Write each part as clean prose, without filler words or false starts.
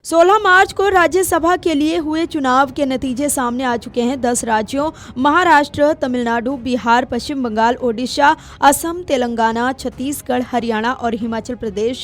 16 मार्च को राज्यसभा के लिए हुए चुनाव के नतीजे सामने आ चुके हैं। 10 राज्यों महाराष्ट्र, तमिलनाडु, बिहार, पश्चिम बंगाल, ओडिशा, असम, तेलंगाना, छत्तीसगढ़, हरियाणा और हिमाचल प्रदेश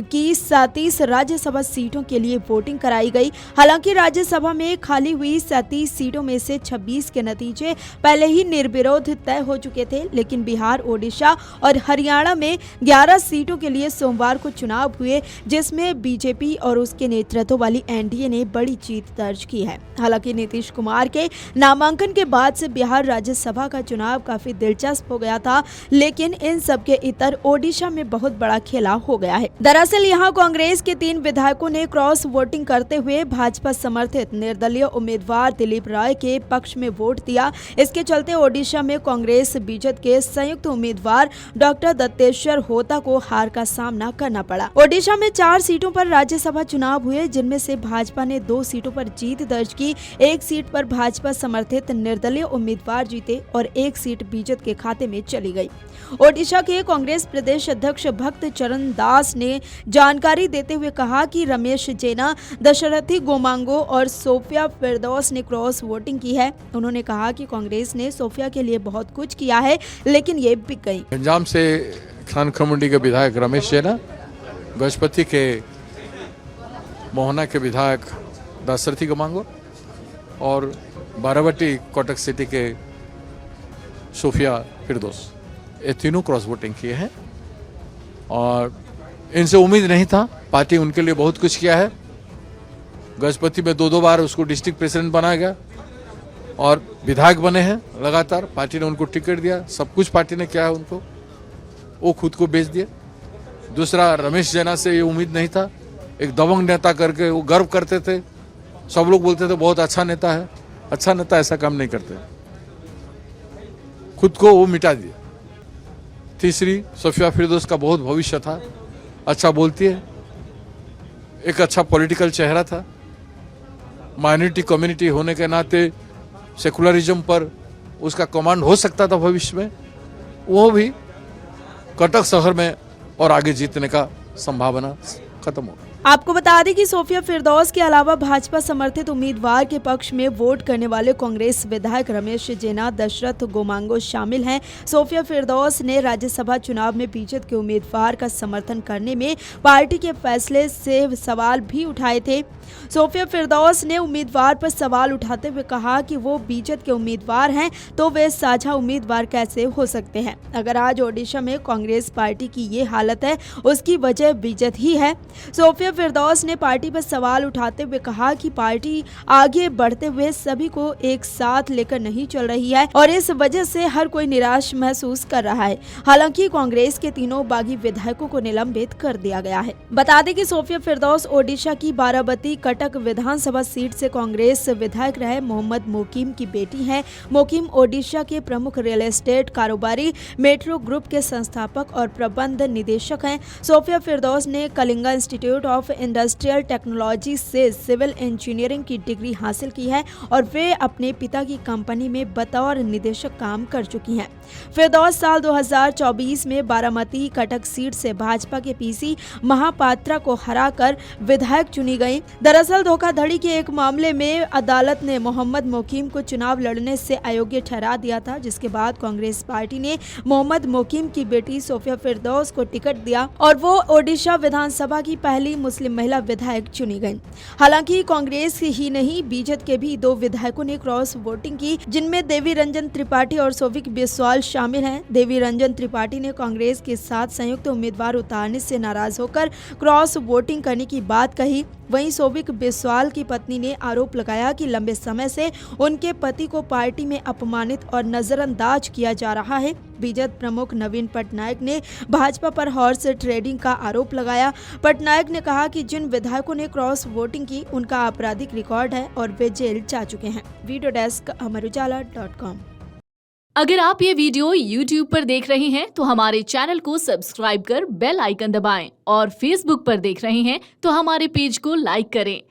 की 37 राज्यसभा सीटों के लिए वोटिंग कराई गई। हालांकि राज्यसभा में खाली हुई 37 सीटों में से 26 के नतीजे पहले ही निर्विरोध तय हो चुके थे, लेकिन बिहार, ओडिशा और हरियाणा में 11 सीटों के लिए सोमवार को चुनाव हुए, जिसमें बीजेपी और उसके नेतृत्व वाली एनडीए ने बड़ी जीत दर्ज की है। हालांकि नीतीश कुमार के नामांकन के बाद से बिहार राज्यसभा का चुनाव काफी दिलचस्प हो गया था, लेकिन इन सब के इतर ओडिशा में बहुत बड़ा खेला हो गया है। दरअसल यहां कांग्रेस के 3 विधायकों ने क्रॉस वोटिंग करते हुए भाजपा समर्थित निर्दलीय उम्मीदवार दिलीप राय के पक्ष में वोट दिया। इसके चलते ओडिशा में कांग्रेस बीजेपी के संयुक्त उम्मीदवार डॉक्टर दत्तेश्वर होता को हार का सामना करना पड़ा। ओडिशा में 4 सीटों पर राज्यसभा चुनाव हुए, जिनमें से भाजपा ने 2 सीटों पर जीत दर्ज की। 1 सीट पर भाजपा समर्थित निर्दलीय उम्मीदवार जीते और 1 सीट बीजेपी के खाते में चली गई। ओडिशा के कांग्रेस प्रदेश अध्यक्ष भक्त चरण दास ने जानकारी देते हुए कहा कि रमेश जेना, दशरथी गोमांगो और सोफिया फिरदौस ने क्रॉस वोटिंग की है। उन्होंने कहा कि कांग्रेस ने सोफिया के लिए बहुत कुछ किया है, लेकिन ये बिक गई। पंजाब से खानखमुंडी के विधायक रमेश जेना, गजपति के मोहना के विधायक दशरथी गोमांगो और बारावटी कोटक सिटी के सोफिया फिरदौस, ये तीनों क्रॉस वोटिंग किए हैं और इनसे उम्मीद नहीं था। पार्टी उनके लिए बहुत कुछ किया है। गजपति में 2 बार उसको डिस्ट्रिक्ट प्रेसिडेंट बनाया गया और विधायक बने हैं लगातार। पार्टी ने उनको टिकट दिया, सब कुछ पार्टी ने किया है उनको, वो खुद को बेच दिए। दूसरा, रमेश जेना से ये उम्मीद नहीं था। एक दबंग नेता करके वो गर्व करते थे, सब लोग बोलते थे बहुत अच्छा नेता है। अच्छा नेता ऐसा काम नहीं करते, खुद को वो मिटा दिया। तीसरी, सोफिया फिरदौस का बहुत भविष्य था, अच्छा बोलती है, एक अच्छा पॉलिटिकल चेहरा था, माइनॉरिटी कम्युनिटी होने के नाते सेकुलरिज्म पर उसका कमांड हो सकता था भविष्य में। वो भी कटक शहर में और आगे जीतने का संभावना खत्म हो गई। आपको बता दें कि सोफिया फिरदौस के अलावा भाजपा समर्थित उम्मीदवार के पक्ष में वोट करने वाले कांग्रेस विधायक रमेश जेना, दशरथ गोमांगो शामिल हैं। सोफिया फिरदौस ने राज्यसभा चुनाव में बीजेपी के उम्मीदवार का समर्थन करने में पार्टी के फैसले से सवाल भी उठाए थे। सोफिया फिरदौस ने उम्मीदवार पर सवाल उठाते हुए कहा कि वो बीजेपी के उम्मीदवार हैं, तो वे साझा उम्मीदवार कैसे हो सकते हैं। अगर आज ओडिशा में कांग्रेस पार्टी की ये हालत है, उसकी वजह बीजेपी ही है। सोफिया फिरदौस ने पार्टी पर सवाल उठाते हुए कहा कि पार्टी आगे बढ़ते हुए सभी को एक साथ लेकर नहीं चल रही है और इस वजह से हर कोई निराश महसूस कर रहा है। हालांकि कांग्रेस के तीनों बागी विधायकों को निलंबित कर दिया गया है। बता दें कि सोफिया फिरदौस ओडिशा की बाराबती कटक विधानसभा सीट से कांग्रेस विधायक रहे मोहम्मद मोकीम की बेटी हैं। मोकीम ओडिशा के प्रमुख रियल एस्टेट कारोबारी, मेट्रो ग्रुप के संस्थापक और प्रबंध निदेशक हैं। सोफिया फिरदौस ने Kalinga institute of industrial technology से सिविल इंजीनियरिंग की डिग्री हासिल की है और वे अपने पिता की कंपनी में बतौर निदेशक काम कर चुकी हैं। फिरदौस साल 2024 में बारामती कटक सीट से भाजपा के पीसी महापात्रा को हराकर विधायक चुनी गई। दरअसल धोखाधड़ी के एक मामले में अदालत ने मोहम्मद मोकीम को चुनाव लड़ने से अयोग्य ठहरा दिया था, जिसके बाद कांग्रेस पार्टी ने मोहम्मद मोकीम की बेटी सोफिया फिरदौस को टिकट दिया और वो ओडिशा विधानसभा की पहली मुस्लिम महिला विधायक चुनी गई। हालांकि कांग्रेस ही नहीं, बीजेपी के भी 2 विधायकों ने क्रॉस वोटिंग की, जिनमें देवी रंजन त्रिपाठी और सौविक बिस्वाल शामिल हैं। देवी रंजन त्रिपाठी ने कांग्रेस के साथ संयुक्त उम्मीदवार उतारने से नाराज होकर क्रॉस वोटिंग करने की बात कही। वहीं सौविक बिस्वाल की पत्नी ने आरोप लगाया कि लंबे समय से उनके पति को पार्टी में अपमानित और नजरअंदाज किया जा रहा है। बीजेपी प्रमुख नवीन पटनायक ने भाजपा पर हॉर्स ट्रेडिंग का आरोप लगाया। पटनायक ने कहा कि जिन विधायकों ने क्रॉस वोटिंग की, उनका आपराधिक रिकॉर्ड है और वे जेल जा चुके हैं। वीडियो डेस्क अमरुजाला.com। अगर आप ये वीडियो YouTube पर देख रहे हैं तो हमारे चैनल को सब्सक्राइब कर बेल आइकन दबाएं और Facebook पर देख रहे हैं तो हमारे पेज को लाइक करें।